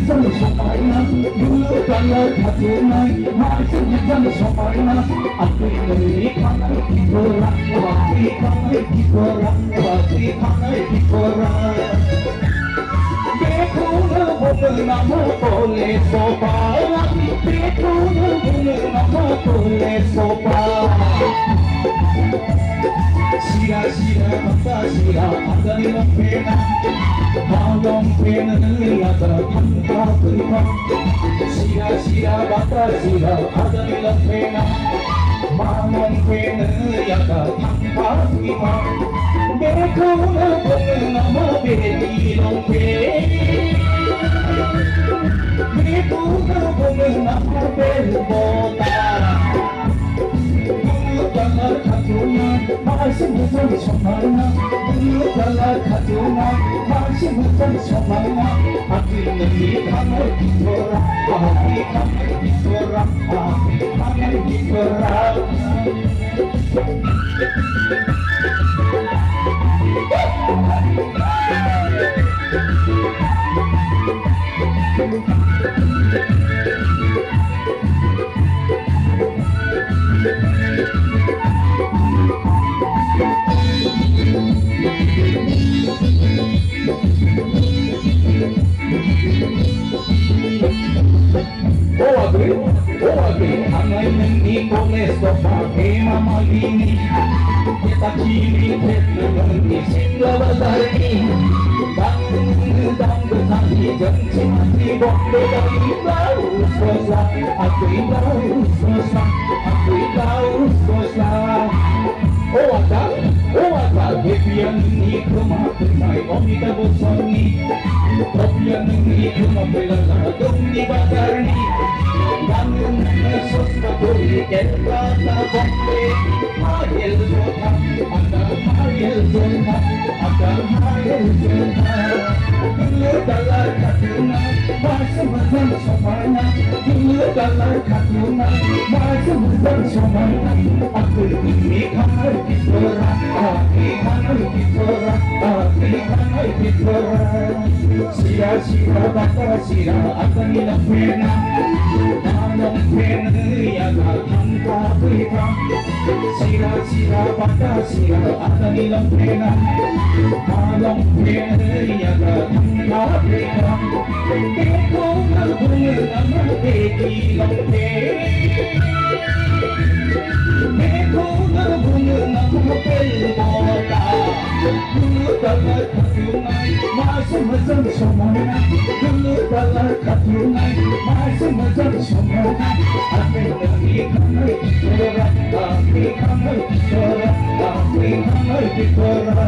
dân soi na dulu kalau katunai masih dân soi na api ini kanai orang api kanai orang api kanai orang देखो न बोलना बोले सोपा देखो न बोलना बोले सोपा Sira sira mata sira adani pena malom pena yata thanta prima Sira sira mata sira adani pena malom pena yata thanta prima Dekho na bolna mabedi lompe Dekho na bolna mabedi bota Dalar katuna masih mutan somarna dulu dalar katuna masih mutan somarna akhir negeri kamar ditora akhir kamar ditora akhir kamar ditora Angai mengi koles topa kema malini kita cili mengi singla bazarni dang besari janji mati bombe dari bau sosa aku tahu sosa oh ada kepian ini kemai omita bosoni kepian ini kemai langsung di bazarni Bangun Yesus berdiri kata bombe Mahil Tuhan ada mahil Tuhan ada mahil Tuhan dulu dalar katuna masih mutan somarna dulu dalar katuna masih mutan somarna aku ini kamar ditora aku kamar ditora aku kamar ditora sia-sia bata sia akan hilang pena Malom pena yaga tanpa berita Sira-sira pada sira akan hilang pena Malom pena yaga tanpa berita Dekho na bolna mabedi lompe Dekho na bolna mabedi bota Dulu dalar katunai masih mutan somarna dulu dalar katunai masih mutan somarna api negeri kamar ditora api kamar ditora api kamar ditora